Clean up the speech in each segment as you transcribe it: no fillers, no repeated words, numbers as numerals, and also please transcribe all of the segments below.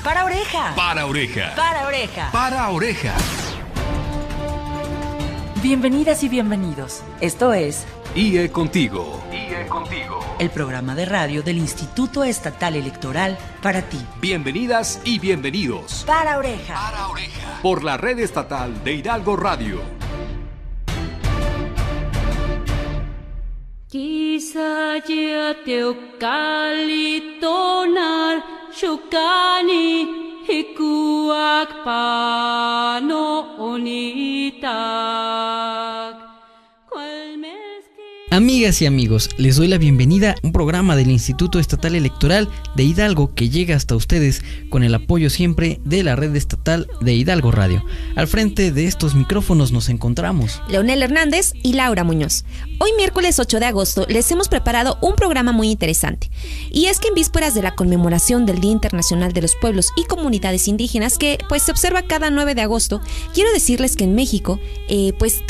Para oreja. Para oreja. Para oreja. Para oreja. Bienvenidas y bienvenidos. Esto es IE Contigo. IE Contigo. El programa de radio del Instituto Estatal Electoral para ti. Bienvenidas y bienvenidos. Para oreja. Para oreja. Por la red estatal de Hidalgo Radio. Kisaya teukalitonal shukani hikuak pano onitak. Amigas y amigos, les doy la bienvenida a un programa del Instituto Estatal Electoral de Hidalgo que llega hasta ustedes con el apoyo siempre de la red estatal de Hidalgo Radio. Al frente de estos micrófonos nos encontramos Leonel Hernández y Laura Muñoz. Hoy miércoles 8 de agosto les hemos preparado un programa muy interesante. Y es que en vísperas de la conmemoración del Día Internacional de los Pueblos y Comunidades Indígenas, que se observa cada 9 de agosto, quiero decirles que en México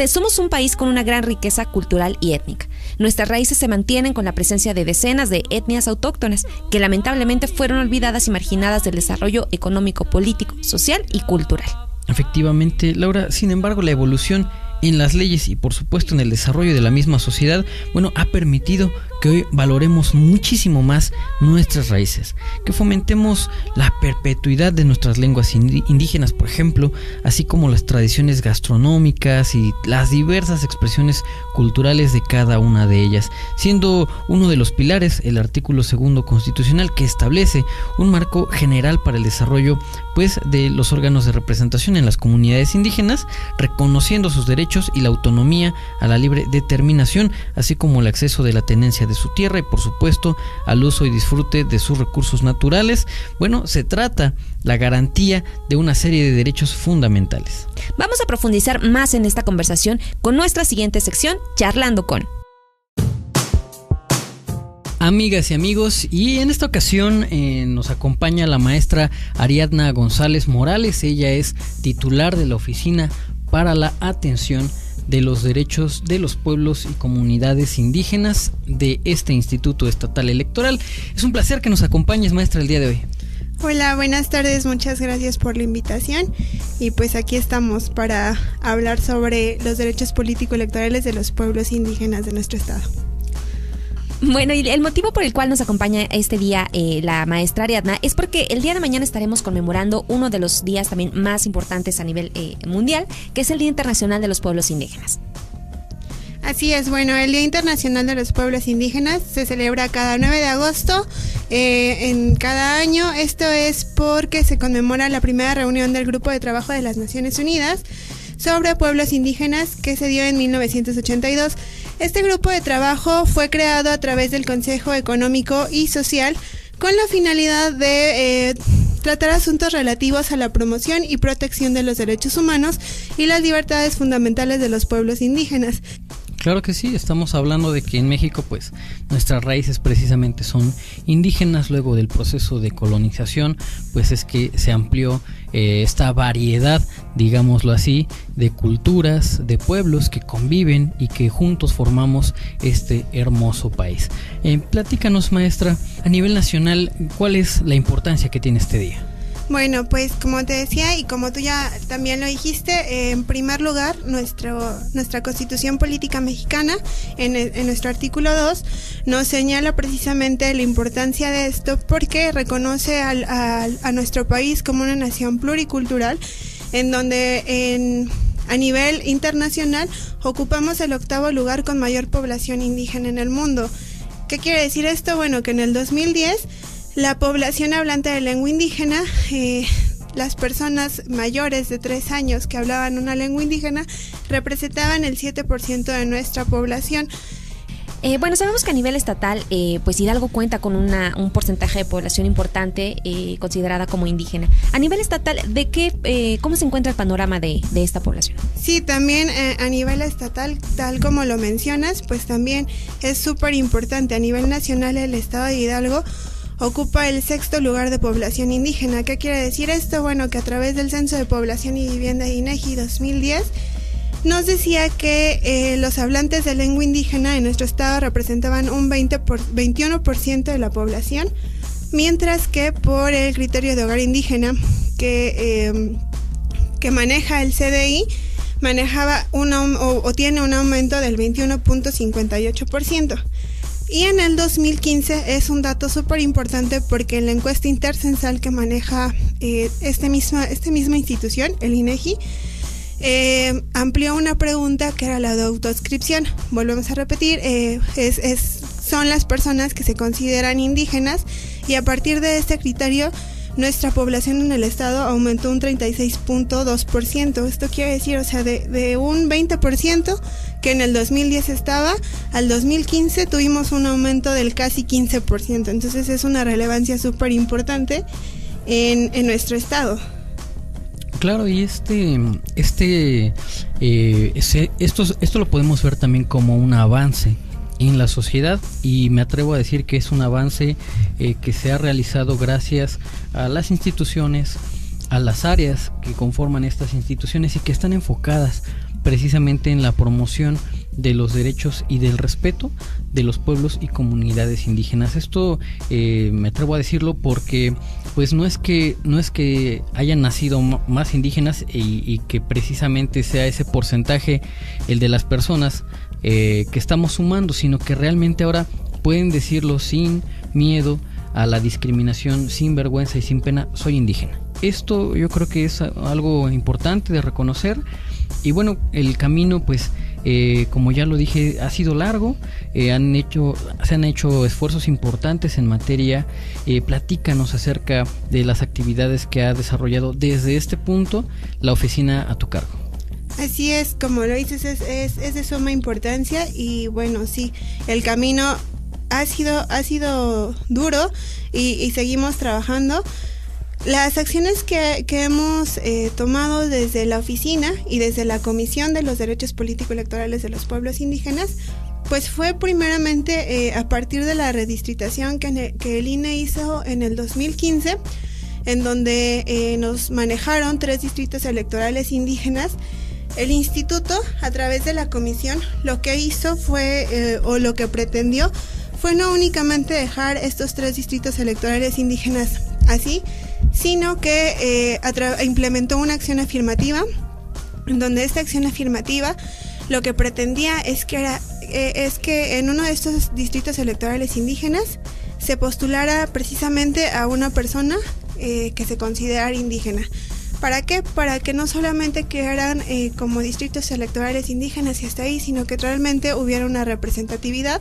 somos un país con una gran riqueza cultural y étnica. Nuestras raíces se mantienen con la presencia de decenas de etnias autóctonas que lamentablemente fueron olvidadas y marginadas del desarrollo económico, político, social y cultural. Efectivamente, Laura, sin embargo, la evolución en las leyes y por supuesto en el desarrollo de la misma sociedad, ha permitido que hoy valoremos muchísimo más nuestras raíces, que fomentemos la perpetuidad de nuestras lenguas indígenas, por ejemplo, así como las tradiciones gastronómicas y las diversas expresiones culturales de cada una de ellas, siendo uno de los pilares el artículo 2 constitucional que establece un marco general para el desarrollo de los órganos de representación en las comunidades indígenas, reconociendo sus derechos y la autonomía a la libre determinación, así como el acceso de la tenencia de su tierra y por supuesto al uso y disfrute de sus recursos naturales. Se trata la garantía de una serie de derechos fundamentales. Vamos a profundizar más en esta conversación con nuestra siguiente sección, Charlando con. Amigas y amigos, y en esta ocasión nos acompaña la maestra Ariadna González Morales. Ella es titular de la Oficina para la Atención de los Derechos de los Pueblos y Comunidades Indígenas de este Instituto Estatal Electoral. Es un placer que nos acompañes, maestra, el día de hoy. Hola, buenas tardes, muchas gracias por la invitación y aquí estamos para hablar sobre los derechos político-electorales de los pueblos indígenas de nuestro estado. Bueno, y el motivo por el cual nos acompaña este día la maestra Ariadna es porque el día de mañana estaremos conmemorando uno de los días también más importantes a nivel mundial, que es el Día Internacional de los Pueblos Indígenas. Así es, el Día Internacional de los Pueblos Indígenas se celebra cada 9 de agosto en cada año. Esto es porque se conmemora la primera reunión del Grupo de Trabajo de las Naciones Unidas sobre pueblos indígenas que se dio en 1982. Este grupo de trabajo fue creado a través del Consejo Económico y Social con la finalidad de tratar asuntos relativos a la promoción y protección de los derechos humanos y las libertades fundamentales de los pueblos indígenas. Claro que sí, estamos hablando de que en México nuestras raíces precisamente son indígenas. Luego del proceso de colonización es que se amplió esta variedad, digámoslo así, de culturas, de pueblos que conviven y que juntos formamos este hermoso país. Platícanos, maestra, a nivel nacional, ¿cuál es la importancia que tiene este día? Como te decía y como tú ya también lo dijiste, en primer lugar, nuestra Constitución Política Mexicana, en nuestro artículo 2, nos señala precisamente la importancia de esto porque reconoce a nuestro país como una nación pluricultural, en donde a nivel internacional ocupamos el 8º lugar con mayor población indígena en el mundo. ¿Qué quiere decir esto? Que en el 2010 la población hablante de lengua indígena, las personas mayores de 3 años que hablaban una lengua indígena, representaban el 7% de nuestra población. Sabemos que a nivel estatal, Hidalgo cuenta con un porcentaje de población importante considerada como indígena. A nivel estatal, ¿cómo se encuentra el panorama de esta población? Sí, también a nivel estatal, tal como lo mencionas, también es súper importante. A nivel nacional, el estado de Hidalgo ocupa el 6º lugar de población indígena. ¿Qué quiere decir esto? Que a través del Censo de Población y Vivienda de INEGI 2010 nos decía que los hablantes de lengua indígena en nuestro estado representaban un 21% de la población, mientras que por el criterio de hogar indígena que maneja el CDI, manejaba tiene un aumento del 21.58%. Y en el 2015 es un dato súper importante porque en la encuesta intercensal que maneja esta misma institución, el INEGI, amplió una pregunta que era la de autoadscripción. Volvemos a repetir, son las personas que se consideran indígenas, y a partir de este criterio nuestra población en el estado aumentó un 36.2%. Esto quiere decir, o sea, de un 20% que en el 2010 estaba, al 2015 tuvimos un aumento del casi 15%. Entonces es una relevancia súper importante en nuestro estado. Claro, y esto lo podemos ver también como un avance en la sociedad, y me atrevo a decir que es un avance que se ha realizado gracias a las instituciones, a las áreas que conforman estas instituciones y que están enfocadas precisamente en la promoción de los derechos y del respeto de los pueblos y comunidades indígenas. Esto me atrevo a decirlo porque pues no es que hayan nacido más indígenas y que precisamente sea ese porcentaje el de las personas que estamos sumando, sino que realmente ahora pueden decirlo sin miedo a la discriminación, sin vergüenza y sin pena: soy indígena. Esto yo creo que es algo importante de reconocer. Y bueno, el camino pues como ya lo dije, ha sido largo, se han hecho esfuerzos importantes en materia. Platícanos acerca de las actividades que ha desarrollado desde este punto la oficina a tu cargo. Así es, como lo dices, es de suma importancia, y bueno, sí, el camino ha sido duro y seguimos trabajando. Las acciones que hemos tomado desde la oficina y desde la Comisión de los Derechos Político-Electorales de los Pueblos Indígenas, pues fue primeramente a partir de la redistritación que el INE hizo en el 2015, en donde nos manejaron 3 distritos electorales indígenas. El instituto, a través de la comisión, lo que hizo fue, o lo que pretendió, fue no únicamente dejar estos 3 distritos electorales indígenas así, sino que implementó una acción afirmativa, en donde esta acción afirmativa lo que pretendía es que en uno de estos distritos electorales indígenas se postulara precisamente a una persona que se considerara indígena. ¿Para qué? Para que no solamente quedaran como distritos electorales indígenas y hasta ahí, sino que realmente hubiera una representatividad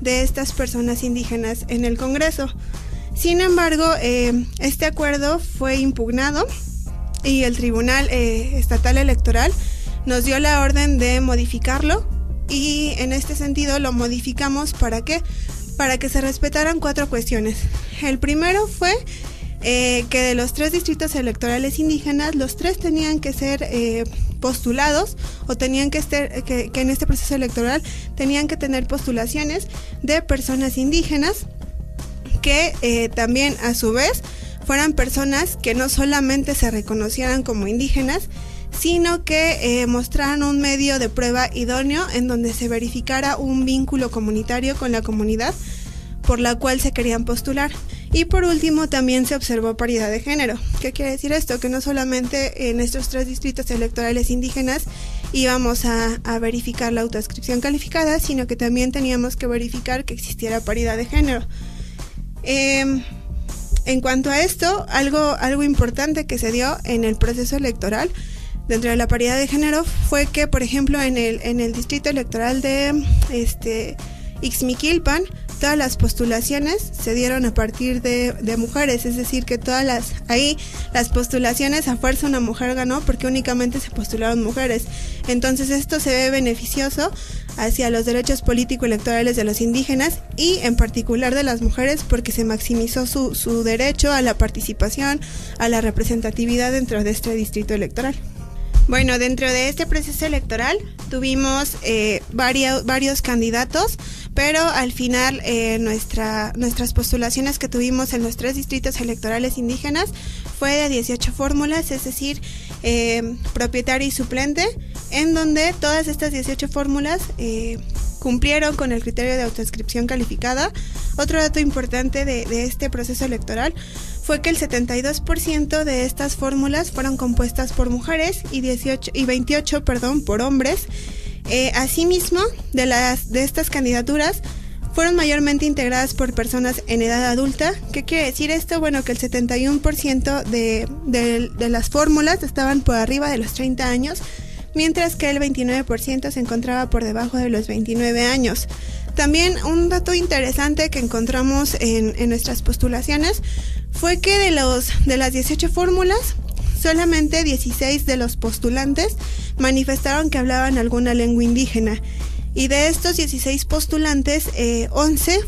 de estas personas indígenas en el Congreso. Sin embargo, este acuerdo fue impugnado y el Tribunal Estatal Electoral nos dio la orden de modificarlo, y en este sentido lo modificamos. ¿Para qué? Para que se respetaran 4 cuestiones. El primero fue que de los 3 distritos electorales indígenas, los 3 tenían que ser postulados, o tenían que estar, que en este proceso electoral tenían que tener postulaciones de personas indígenas, que también a su vez fueran personas que no solamente se reconocieran como indígenas, sino que mostraran un medio de prueba idóneo en donde se verificara un vínculo comunitario con la comunidad por la cual se querían postular. Y por último, también se observó paridad de género. ¿Qué quiere decir esto? Que no solamente en estos 3 distritos electorales indígenas íbamos a verificar la autoadscripción calificada, sino que también teníamos que verificar que existiera paridad de género. En cuanto a esto, algo importante que se dio en el proceso electoral dentro de la paridad de género fue que, por ejemplo, en el distrito electoral de Ixmiquilpan, todas las postulaciones se dieron a partir de mujeres, es decir, que las postulaciones a fuerza una mujer ganó porque únicamente se postularon mujeres. Entonces esto se ve beneficioso hacia los derechos político-electorales de los indígenas y en particular de las mujeres, porque se maximizó su derecho a la participación, a la representatividad dentro de este distrito electoral. Bueno, dentro de este proceso electoral tuvimos varios candidatos, pero al final nuestras postulaciones que tuvimos en los 3 distritos electorales indígenas fue de 18 fórmulas, es decir, propietario y suplente, en donde todas estas 18 fórmulas cumplieron con el criterio de autoinscripción calificada. Otro dato importante de este proceso electoral fue que el 72% de estas fórmulas fueron compuestas por mujeres y 28 por hombres. Asimismo, de estas candidaturas fueron mayormente integradas por personas en edad adulta. ¿Qué quiere decir esto? Bueno, que el 71% de las fórmulas estaban por arriba de los 30 años, mientras que el 29% se encontraba por debajo de los 29 años. También un dato interesante que encontramos en nuestras postulaciones fue que de las 18 fórmulas, solamente 16 de los postulantes manifestaron que hablaban alguna lengua indígena. Y de estos 16 postulantes, 11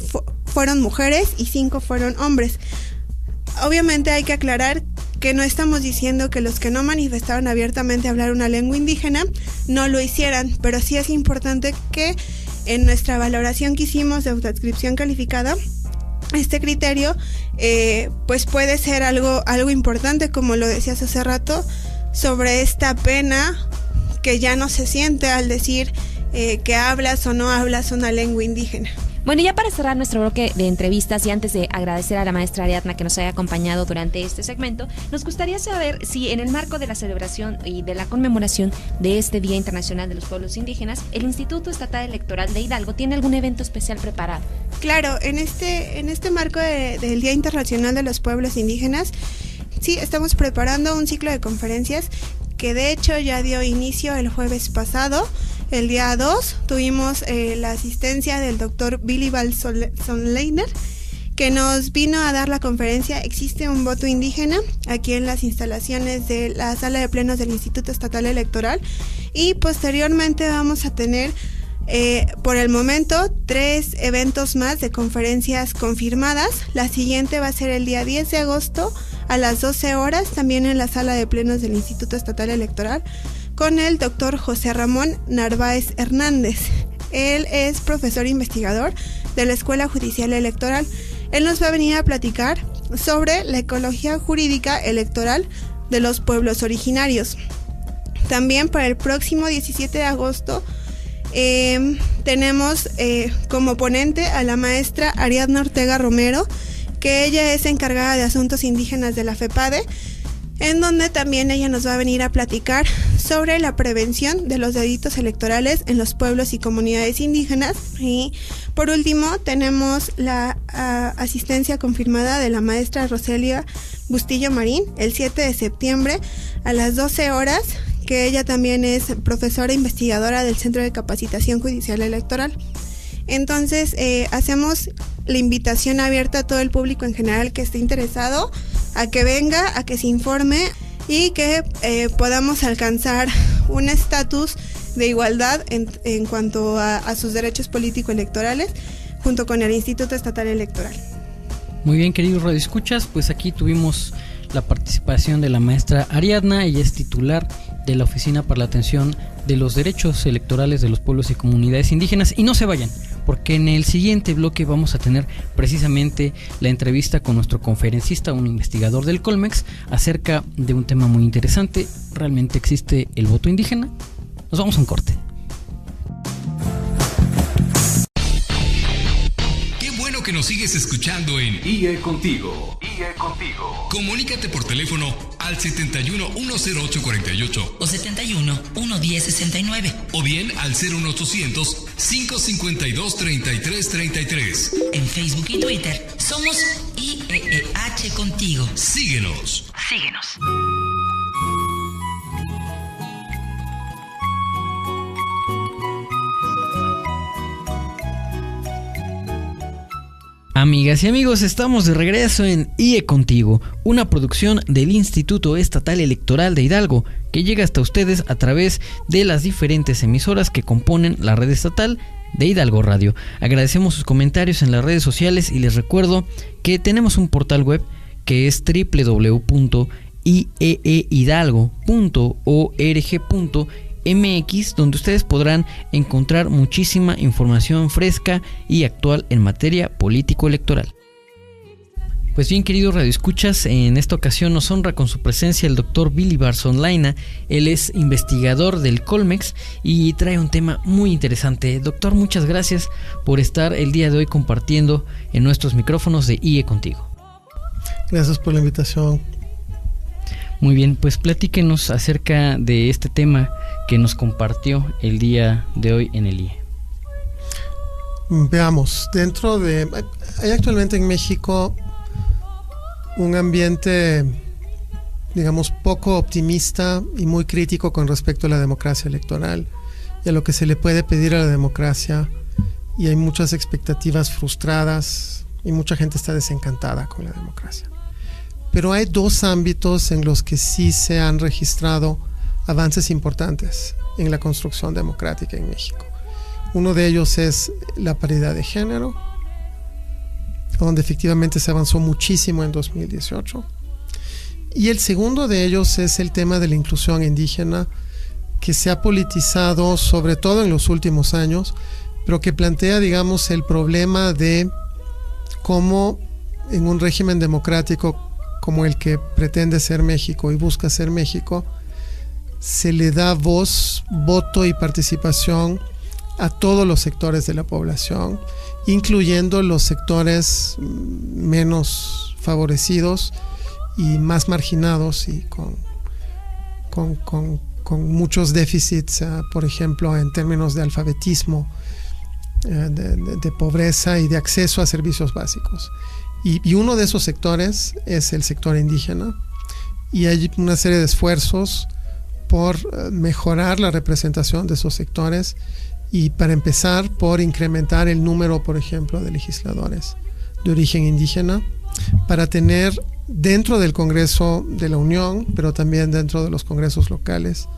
fueron mujeres y 5 fueron hombres. Obviamente hay que aclarar que no estamos diciendo que los que no manifestaron abiertamente hablar una lengua indígena no lo hicieran, pero sí es importante que en nuestra valoración que hicimos de autoadscripción calificada, este criterio pues puede ser algo importante, como lo decías hace rato, sobre esta pena que ya no se siente al decir que hablas o no hablas una lengua indígena. Bueno, ya para cerrar nuestro bloque de entrevistas y antes de agradecer a la maestra Ariadna que nos haya acompañado durante este segmento, nos gustaría saber si en el marco de la celebración y de la conmemoración de este Día Internacional de los Pueblos Indígenas, el Instituto Estatal Electoral de Hidalgo tiene algún evento especial preparado. Claro, en este marco del Día Internacional de los Pueblos Indígenas, sí, estamos preparando un ciclo de conferencias que de hecho ya dio inicio el jueves pasado. El día 2 tuvimos la asistencia del doctor Willibald Sonleiner, que nos vino a dar la conferencia Existe un voto indígena, aquí en las instalaciones de la sala de plenos del Instituto Estatal Electoral. Y posteriormente vamos a tener, por el momento, 3 eventos más de conferencias confirmadas. La siguiente va a ser el día 10 de agosto a las 12 horas, también en la sala de plenos del Instituto Estatal Electoral, con el doctor José Ramón Narváez Hernández. Él es profesor investigador de la Escuela Judicial Electoral. Él nos va a venir a platicar sobre la ecología jurídica electoral de los pueblos originarios. También para el próximo 17 de agosto tenemos como ponente a la maestra Ariadna Ortega Romero, que ella es encargada de asuntos indígenas de la FEPADE, en donde también ella nos va a venir a platicar sobre la prevención de los delitos electorales en los pueblos y comunidades indígenas. Y por último tenemos la asistencia confirmada de la maestra Roselia Bustillo Marín el 7 de septiembre a las 12 horas, que ella también es profesora investigadora del Centro de Capacitación Judicial Electoral. Entonces hacemos la invitación abierta a todo el público en general que esté interesado a que venga, a que se informe y que podamos alcanzar un estatus de igualdad en cuanto a sus derechos político-electorales junto con el Instituto Estatal Electoral. Muy bien, queridos radioescuchas, pues aquí tuvimos la participación de la maestra Ariadna. Ella es titular de la Oficina para la Atención de los Derechos Electorales de los Pueblos y Comunidades Indígenas. Y no se vayan, porque en el siguiente bloque vamos a tener precisamente la entrevista con nuestro conferencista, un investigador del Colmex, acerca de un tema muy interesante. ¿Realmente existe el voto indígena? Nos vamos a un corte. Que nos sigues escuchando en IE Contigo. IE Contigo. Comunícate por teléfono al 71 108 48 o 71 110 69 o bien al 01800 552 33 33. En Facebook y Twitter somos IEEH Contigo. Síguenos. Amigas y amigos, estamos de regreso en IE Contigo, una producción del Instituto Estatal Electoral de Hidalgo, que llega hasta ustedes a través de las diferentes emisoras que componen la red estatal de Hidalgo Radio. Agradecemos sus comentarios en las redes sociales y les recuerdo que tenemos un portal web que es www.ieehidalgo.org.mx, donde ustedes podrán encontrar muchísima información fresca y actual en materia político-electoral. Pues bien, queridos radioescuchas, en esta ocasión nos honra con su presencia el doctor Billy Barzonlaina. Él es investigador del Colmex y trae un tema muy interesante. Doctor, muchas gracias por estar el día de hoy compartiendo en nuestros micrófonos de IE Contigo. Gracias por la invitación. Muy bien, pues platíquenos acerca de este tema que nos compartió el día de hoy en el IE. Veamos, hay actualmente en México un ambiente, digamos, poco optimista y muy crítico con respecto a la democracia electoral y a lo que se le puede pedir a la democracia, y hay muchas expectativas frustradas y mucha gente está desencantada con la democracia. Pero hay dos ámbitos en los que sí se han registrado avances importantes en la construcción democrática en México. Uno de ellos es la paridad de género, donde efectivamente se avanzó muchísimo en 2018. Y el segundo de ellos es el tema de la inclusión indígena, que se ha politizado sobre todo en los últimos años, pero que plantea, digamos, el problema de cómo en un régimen democrático como el que pretende ser México y busca ser México, se le da voz, voto y participación a todos los sectores de la población, incluyendo los sectores menos favorecidos y más marginados y con muchos déficits, por ejemplo, en términos de alfabetismo, de pobreza y de acceso a servicios básicos. Y uno de esos sectores es el sector indígena, y hay una serie de esfuerzos por mejorar la representación de esos sectores, y para empezar por incrementar el número, por ejemplo, de legisladores de origen indígena, para tener dentro del Congreso de la Unión, pero también dentro de los congresos locales,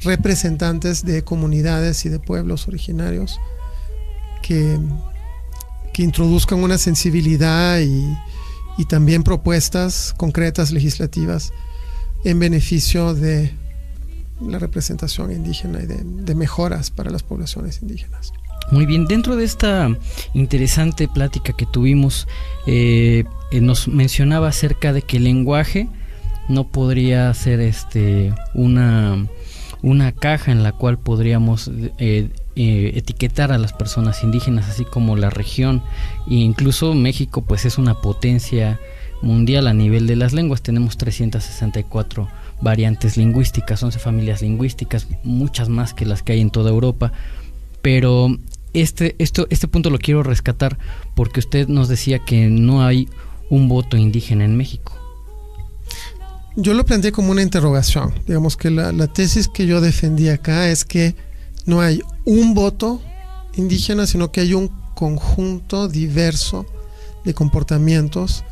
representantes de comunidades y de pueblos originarios que introduzcan una sensibilidad y también propuestas concretas legislativas en beneficio de la representación indígena y de mejoras para las poblaciones indígenas. Muy bien, dentro de esta interesante plática que tuvimos, nos mencionaba acerca de que el lenguaje no podría ser una caja en la cual podríamos etiquetar a las personas indígenas, así como la región, e incluso México pues es una potencia mundial a nivel de las lenguas. Tenemos 364 variantes lingüísticas, 11 familias lingüísticas, muchas más que las que hay en toda Europa. Pero este punto lo quiero rescatar porque usted nos decía que no hay un voto indígena en México. Yo lo planteé como una interrogación. Digamos que la tesis que yo defendí acá es que no hay un voto indígena, sino que hay un conjunto diverso de comportamientos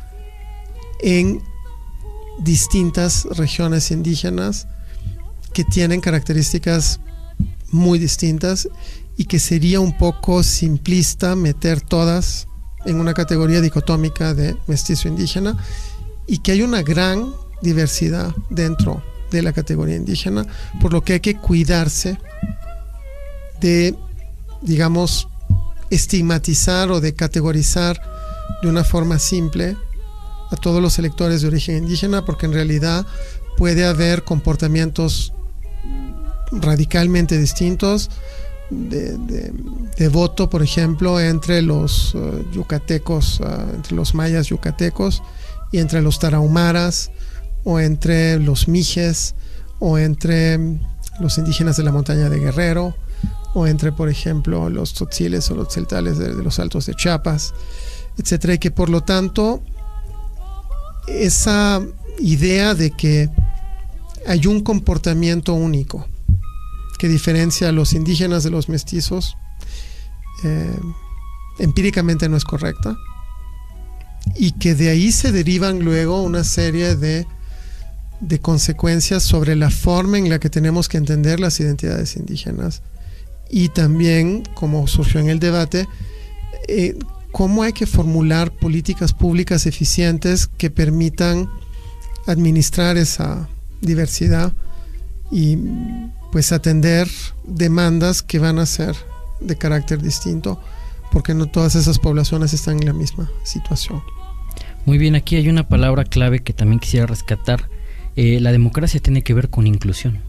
en distintas regiones indígenas que tienen características muy distintas, y que sería un poco simplista meter todas en una categoría dicotómica de mestizo indígena, y que hay una gran diversidad dentro de la categoría indígena, por lo que hay que cuidarse de, digamos, estigmatizar o de categorizar de una forma simple a todos los electores de origen indígena, porque en realidad puede haber comportamientos radicalmente distintos de voto, por ejemplo, entre los yucatecos, entre los mayas yucatecos, y entre los tarahumaras, o entre los mijes, o entre los indígenas de la montaña de Guerrero, o entre, por ejemplo, los tzotziles o los tzeltales de los altos de Chiapas, etcétera, y que por lo tanto esa idea de que hay un comportamiento único que diferencia a los indígenas de los mestizos empíricamente no es correcta, y que de ahí se derivan luego una serie de consecuencias sobre la forma en la que tenemos que entender las identidades indígenas, y también, como surgió en el debate, cómo hay que formular políticas públicas eficientes que permitan administrar esa diversidad y pues atender demandas que van a ser de carácter distinto, porque no todas esas poblaciones están en la misma situación. Muy bien, aquí hay una palabra clave que también quisiera rescatar. La democracia tiene que ver con inclusión.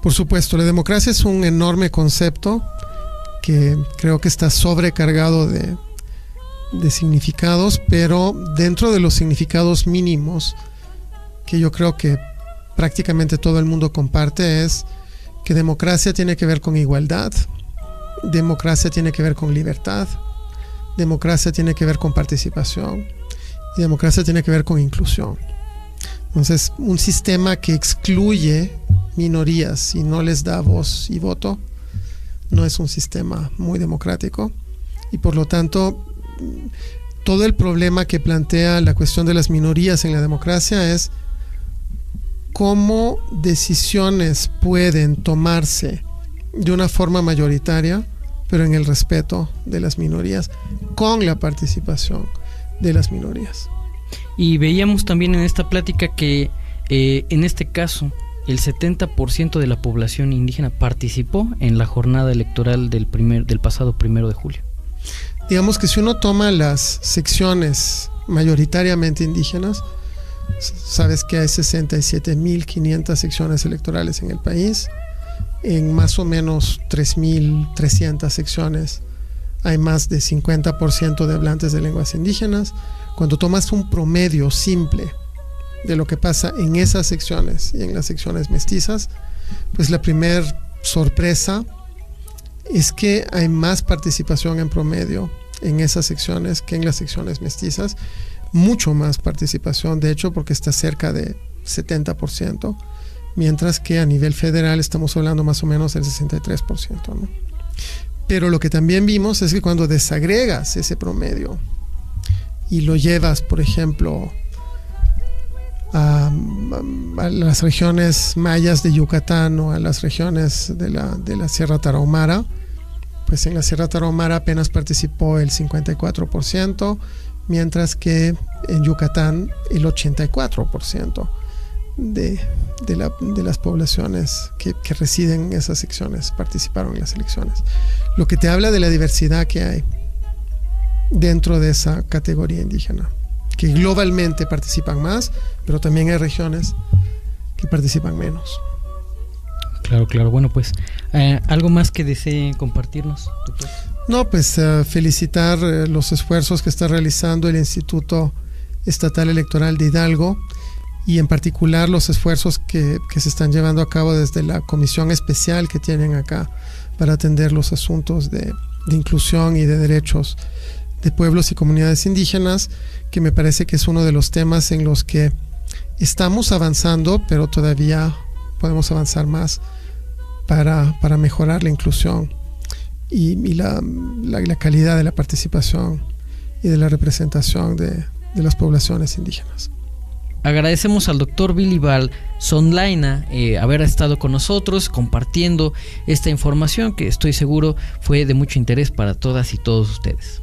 Por supuesto, la democracia es un enorme concepto que creo que está sobrecargado de significados, pero dentro de los significados mínimos que yo creo que prácticamente todo el mundo comparte es que democracia tiene que ver con igualdad, democracia tiene que ver con libertad, democracia tiene que ver con participación y democracia tiene que ver con inclusión. Entonces, un sistema que excluye minorías y no les da voz y voto no es un sistema muy democrático, y por lo tanto todo el problema que plantea la cuestión de las minorías en la democracia es cómo decisiones pueden tomarse de una forma mayoritaria, pero en el respeto de las minorías, con la participación de las minorías. Y veíamos también en esta plática que en este caso el 70% de la población indígena participó en la jornada electoral del pasado 1 de julio. Digamos que si uno toma las secciones mayoritariamente indígenas, sabes que hay 67.500 secciones electorales en el país. En más o menos 3.300 secciones hay más de 50% de hablantes de lenguas indígenas. Cuando tomas un promedio simple de lo que pasa en esas secciones y en las secciones mestizas, pues la primer sorpresa es que hay más participación en promedio en esas secciones que en las secciones mestizas, mucho más participación, de hecho, porque está cerca de 70%, mientras que a nivel federal estamos hablando más o menos del 63%, ¿no? Pero lo que también vimos es que cuando desagregas ese promedio y lo llevas, por ejemplo, a las regiones mayas de Yucatán o a las regiones de la Sierra Tarahumara, pues en la Sierra Tarahumara apenas participó el 54%, mientras que en Yucatán el 84% de las poblaciones que residen en esas secciones participaron en las elecciones. Lo que te habla de la diversidad que hay dentro de esa categoría indígena, que globalmente participan más, pero también hay regiones que participan menos. Claro. Bueno, pues, ¿algo más que desee compartirnos, doctor? No, pues felicitar los esfuerzos que está realizando el Instituto Estatal Electoral de Hidalgo, y en particular los esfuerzos que se están llevando a cabo desde la comisión especial que tienen acá para atender los asuntos de inclusión y de derechos de pueblos y comunidades indígenas, que me parece que es uno de los temas en los que estamos avanzando, pero todavía podemos avanzar más para mejorar la inclusión y la calidad de la participación y de la representación de las poblaciones indígenas. Agradecemos al doctor Bilibal Sondlaina haber estado con nosotros compartiendo esta información que estoy seguro fue de mucho interés para todas y todos ustedes.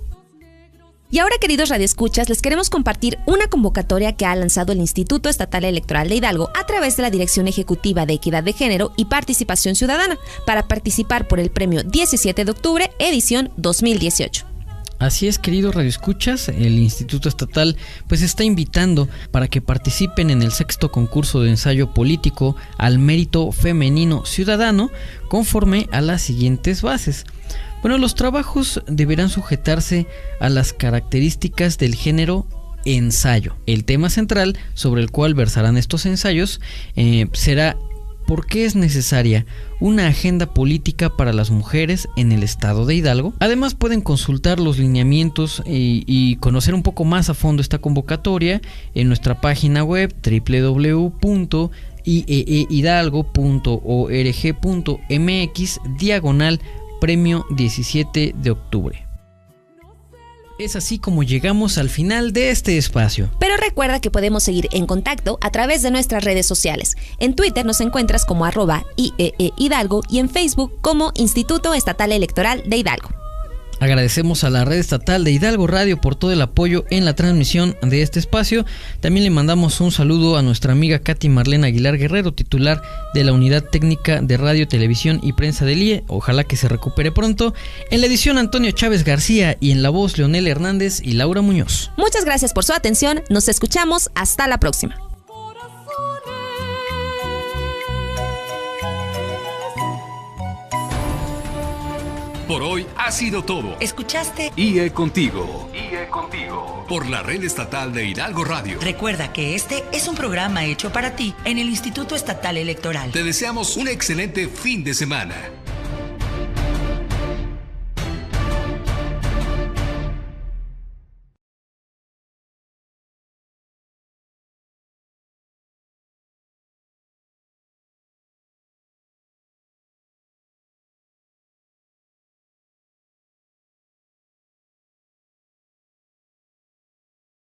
Y ahora, queridos radioescuchas, les queremos compartir una convocatoria que ha lanzado el Instituto Estatal Electoral de Hidalgo a través de la Dirección Ejecutiva de Equidad de Género y Participación Ciudadana para participar por el premio 17 de octubre, edición 2018. Así es, queridos radioescuchas, el Instituto Estatal pues está invitando para que participen en el 6º concurso de ensayo político al mérito femenino ciudadano conforme a las siguientes bases. Bueno, los trabajos deberán sujetarse a las características del género ensayo. El tema central sobre el cual versarán estos ensayos será ¿por qué es necesaria una agenda política para las mujeres en el estado de Hidalgo? Además pueden consultar los lineamientos y conocer un poco más a fondo esta convocatoria en nuestra página web www.ieehidalgo.org.mx/premio 17 de octubre. Es así como llegamos al final de este espacio. Pero recuerda que podemos seguir en contacto a través de nuestras redes sociales. En Twitter nos encuentras como @IEEHidalgo y en Facebook como Instituto Estatal Electoral de Hidalgo. Agradecemos a la red estatal de Hidalgo Radio por todo el apoyo en la transmisión de este espacio. También le mandamos un saludo a nuestra amiga Katy Marlene Aguilar Guerrero, titular de la Unidad Técnica de Radio, Televisión y Prensa del IE. Ojalá que se recupere pronto. En la edición Antonio Chávez García y en la voz Leonel Hernández y Laura Muñoz. Muchas gracias por su atención. Nos escuchamos. Hasta la próxima. Por hoy ha sido todo. ¿Escuchaste? IE Contigo. IE Contigo. Por la red estatal de Hidalgo Radio. Recuerda que este es un programa hecho para ti en el Instituto Estatal Electoral. Te deseamos un excelente fin de semana.